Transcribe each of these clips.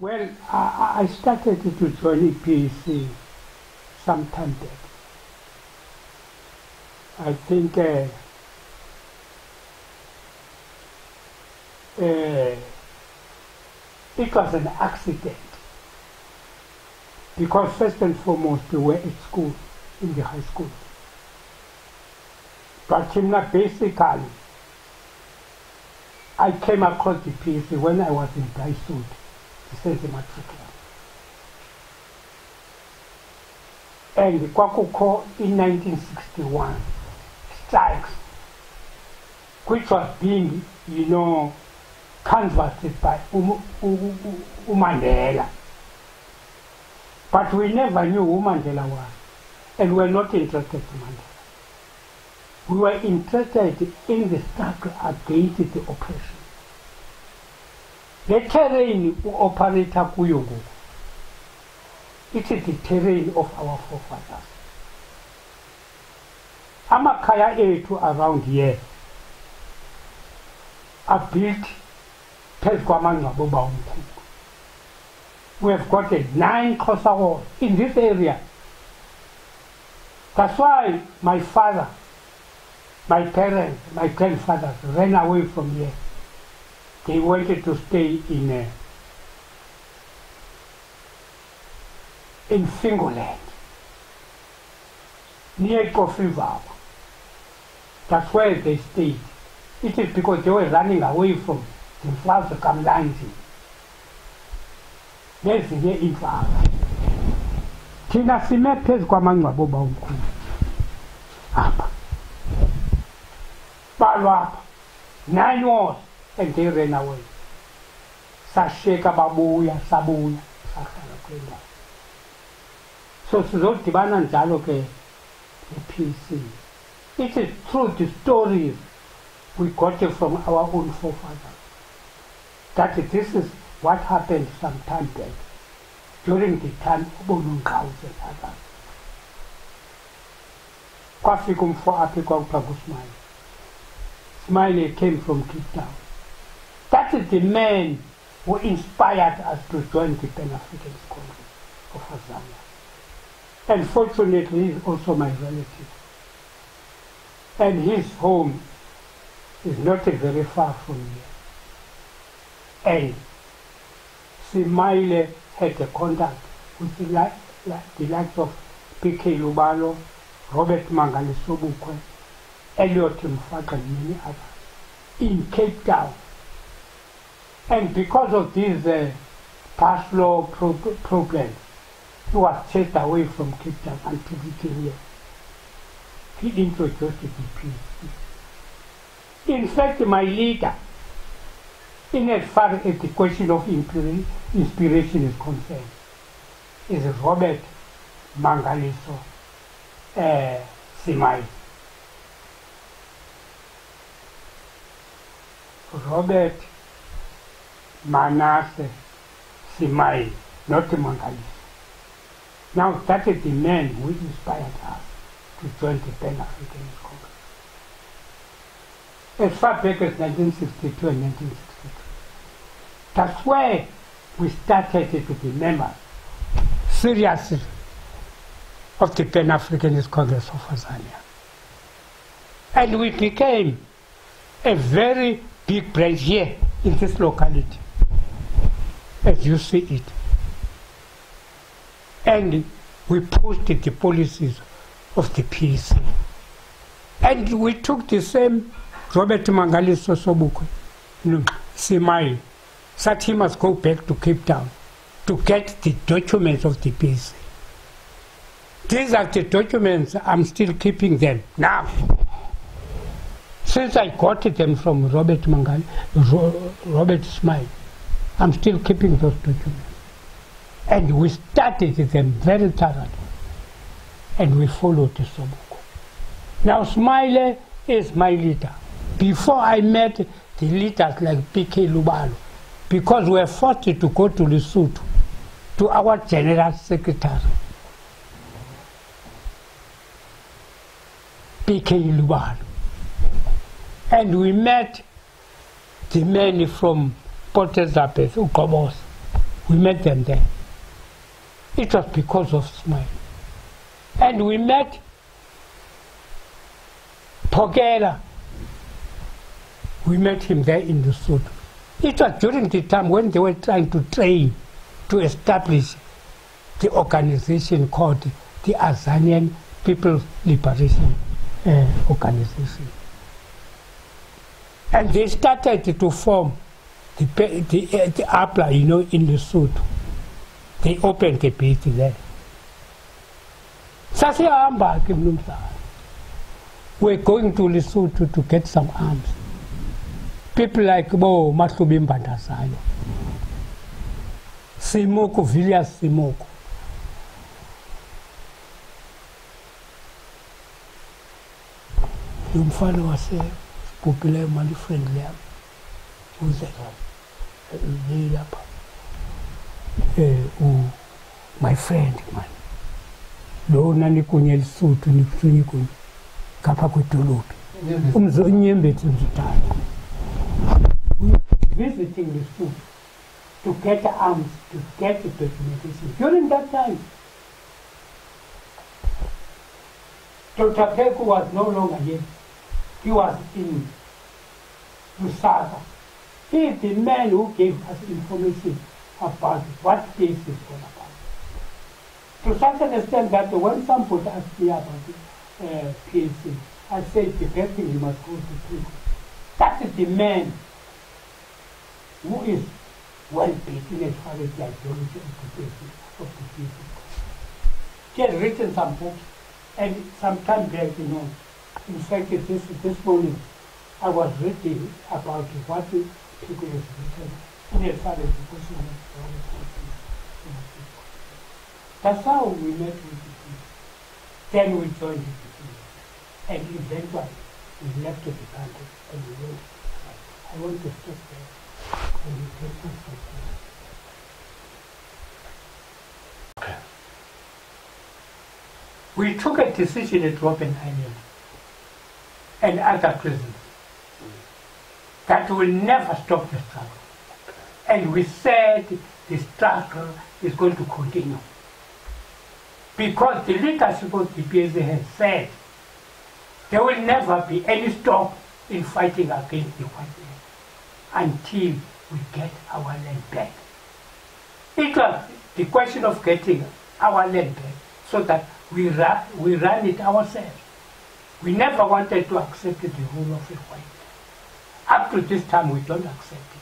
Well, I started to join EPC sometime back. I think it was an accident because first and foremost we were at school, in the high school. But basically, I came across the EPC when I was in Daisud, the St. Matriculum. And Kwakuko in 1961 strikes, which was being, canvassed by Mandela. But we never knew who Mandela was, and we were not interested in Mandela. We were interested in the struggle against the oppression. The terrain operator Kuyugu, it is the terrain of our forefathers. Amakaya etu around here are built. We have got 9 closer walls in this area. That's why my father, my parents, my grandfathers ran away from here. They wanted to stay in Fingoland, near Coffee Valley. That's where they stayed. It is because they were running away from the Mflazi Kamlanzi. There's here in Mflazi. Thina sime phezu kwamangcwabo omkhulu. Apha. Balwa apha. 9 wars and they ran away. Sasheka babuya, sabuya, sahlala kwendawo. So sizodibana njalo ke iPC. It is through the stories we got it from our own forefathers that this is what happened some time back during the time of Bonunkaus and others. Kwafika umfo apha kwakuthiwa Smiley. Smiley came from Cape Town. That is the man who inspired us to join the Pan-African Congress of Azania. And fortunately, he is also my relative. And his home is not very far from here. And Smiley had a contact with the likes of P.K. Lubalo, Robert Mangalisobukwe, Elliot Mfaka, and many others in Cape Town. And because of these past law problems, he was chased away from Cape Town until he came here. He introduced the PhD. In fact, my leader, in as far as the question of inspiration is concerned, is Robert Mangaliso Simai. Robert Manasseh Simai, not Mangaliso. Now that is the man who inspired us to join the Pan-African Congress. As far back as 1962 and 1963. That's where we started to be members, seriously, of the Pan-Africanist Congress of Azania. And we became a very big branch here in this locality, as you see it. And we posted the policies of the PAC. And we took the same Robert Mangaliso Sobukwe, Simai, said he must go back to Cape Town to get the documents of the PAC. These are the documents, I'm still keeping them now. Since I got them from Robert Smile, I'm still keeping those documents. And we studied them very thoroughly. And we followed the Sobukwe. Now Smiley is my leader. Before I met the leaders like P.K. Lubalo, because we were forced to go to Lesotho, to our General Secretary, P.K. Lubalo. And we met the men from Port Elizabeth, Ukobos, We met them there. It was because of Smile. And we met Pogela. We met him there in Lesotho. It was during the time when they were trying to train to establish the organization called the Azanian People's Liberation Organization. And they started to form the APLA, in Lesotho. They opened the base there. We're going to Lesotho to get some arms. People like Mahlubi Mbandazayo, Simoko, Villas Simoko. Umfana wase popular money friendly. Who's that? My friend, man. Lo nani kunye Lesotho ni kusunyi kunye kapa kutulupi. Nyembe tunzitana. Visiting Lesotho to get arms, to get the documentation. During that time, Dr. Peku was no longer here. He was in Lusaka. He is the man who gave us information about what case is all about. To such an extent that when somebody asked me about the PhD, I said the best thing you must go to Peku. That is the man who is well-paid as far as the ideology of the people. He has written some books, and some time back, in fact, this morning, I was reading about what the people has written as far as the question of the. That's how we met with the people. Then we joined the people, and eventually we left the country and we went. I want to stop there. Okay. We took a decision at Robben Island and other prisons that will never stop the struggle. And we said the struggle is going to continue. Because the leadership of the PSA has said there will never be any stop in fighting against the white man until we get our land back. It was the question of getting our land back so that we run it ourselves. We never wanted to accept the rule of the white man. Up to this time, we don't accept it.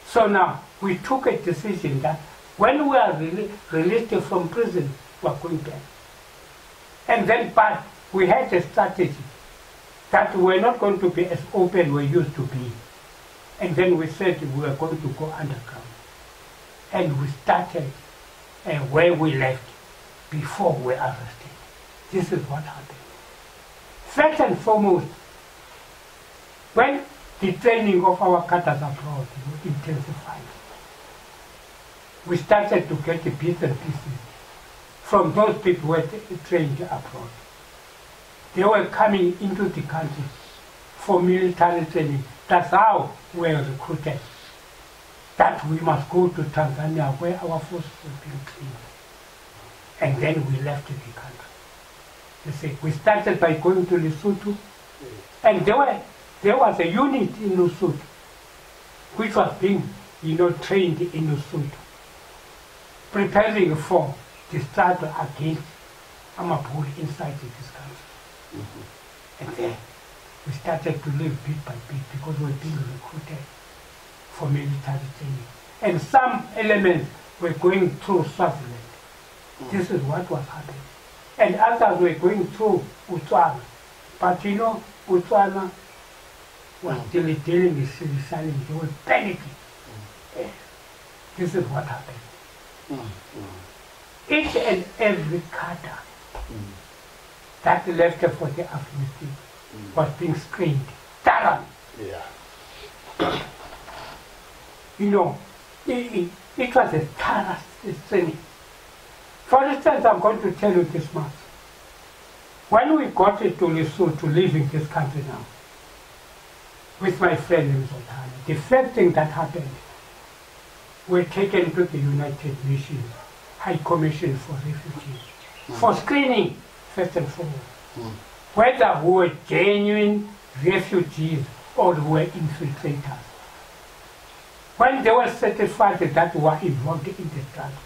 So now, we took a decision that when we are released from prison, we are going back. And then, but we had a strategy that we're not going to be as open we used to be. And then we said we were going to go underground. And we started where we left before we were arrested. This is what happened. First and foremost, when the training of our cutters abroad intensified, we started to get the bits and pieces from those people who were trained abroad. They were coming into the country for military training. That's how we were recruited. That we must go to Tanzania where our forces were being trained. And then we left the country. You see, we started by going to Lesotho, and there was a unit in Lesotho which was being, trained in Lesotho, preparing for the struggle against Amapuri inside this country. Mm-hmm. And then we started to live bit by bit because we were being recruited for military training. And some elements were going through Swaziland. Mm-hmm. This is what was happening. And others were going through Botswana. But Botswana was still dealing with silence. They were panicking. Mm-hmm. This is what happened. Mm-hmm. Each and every cadre that left for the Afghanistan was being screened thoroughly. Yeah. It was a thorough training. For instance, I'm going to tell you this much. When we got to Lesotho to live in this country now, with my friend in Zoltana, the first thing that happened, were taken to the United Nations High Commission for Refugees for screening, first and foremost, whether we were genuine refugees or we were infiltrators. When they were certified that we were involved in the struggle,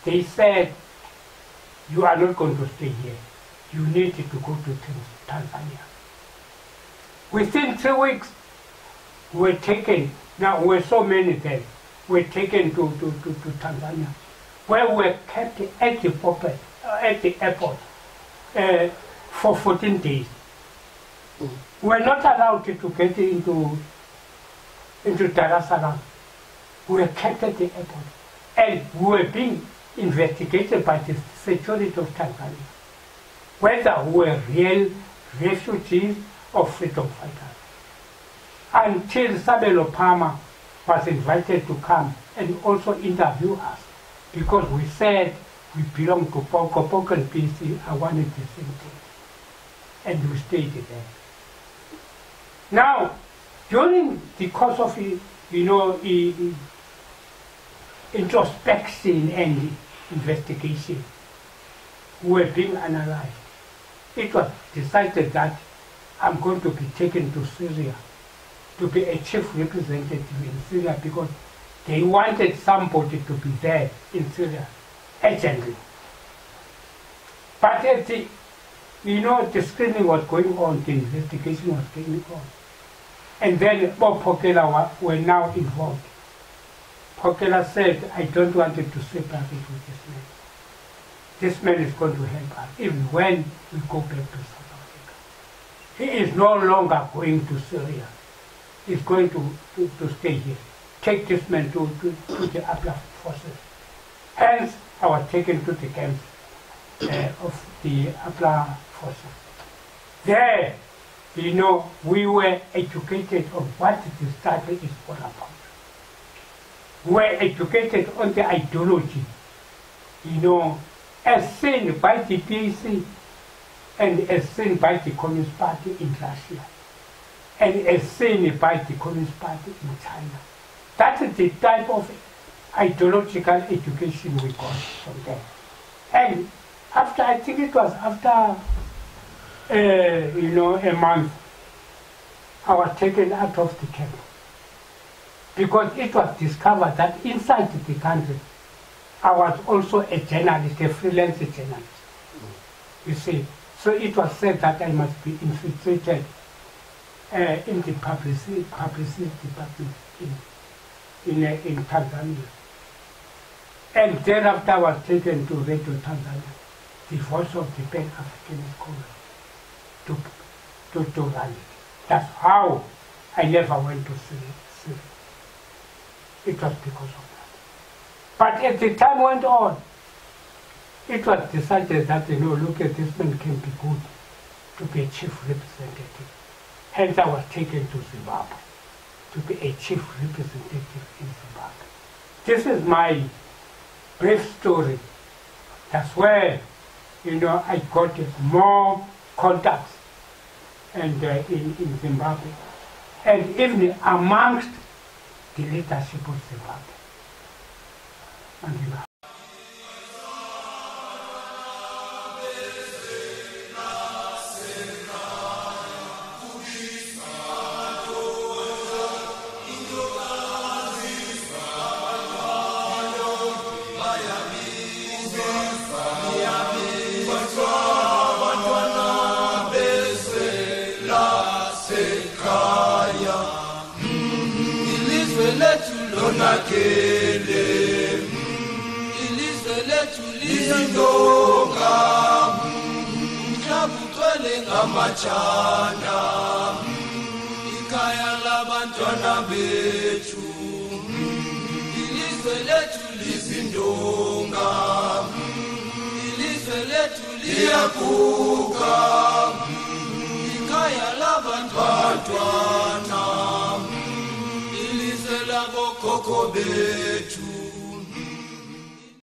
they said, you are not going to stay here. You need to go to Tanzania. Within 3 weeks, we were taken, now we were so many then, we were taken to Tanzania, where we were kept at the airport for 14 days. We were not allowed to get into Dar es Salaam. We were kept at the airport. And we were being investigated by the security of Tanzania, whether we were real refugees or freedom fighters. Until Sabelo Palmer was invited to come and also interview us, because we said we belong to Poko and PC, I wanted the same thing. And we stayed there. Now, during the course of, introspection and investigation, we were being analyzed. It was decided that I'm going to be taken to Syria to be a chief representative in Syria, because they wanted somebody to be there in Syria urgently. But as the screening was going on, the investigation was going on. And then Bob Pokela were now involved. Pokela said, I don't want to separate with this man. This man is going to help us, even when we go back to South Africa. He is no longer going to Syria. He's going to stay here. Take this man to the APLA forces. Hence, I was taken to the camps of the APLA forces. There, we were educated on what the struggle is all about. We were educated on the ideology, as seen by the PAC and as seen by the Communist Party in Russia, and as seen by the Communist Party in China. That is the type of ideological education we got from them. And after, I think it was after, a month, I was taken out of the camp, because it was discovered that inside the country, I was also a journalist, a freelance journalist. You see, so it was said that I must be infiltrated in the publicity department in Tanzania. And thereafter I was taken to Radio Tanzania, the voice of the Pan-African Congress, to run it. That's how I never went to Syria. It was because of that. But as the time went on, it was decided that, look at this man can be good to be a chief representative. Hence I was taken to Zimbabwe to be a chief representative in Zimbabwe. This is my brief story. That's where, I got more contacts and in Zimbabwe, and even amongst the leadership of Zimbabwe. And Machana ikaya labantwana bethu ilizwe lethu lizindonga ilizwe lethu liyaguga ikaya labantwana ilizwe labo gogo bethu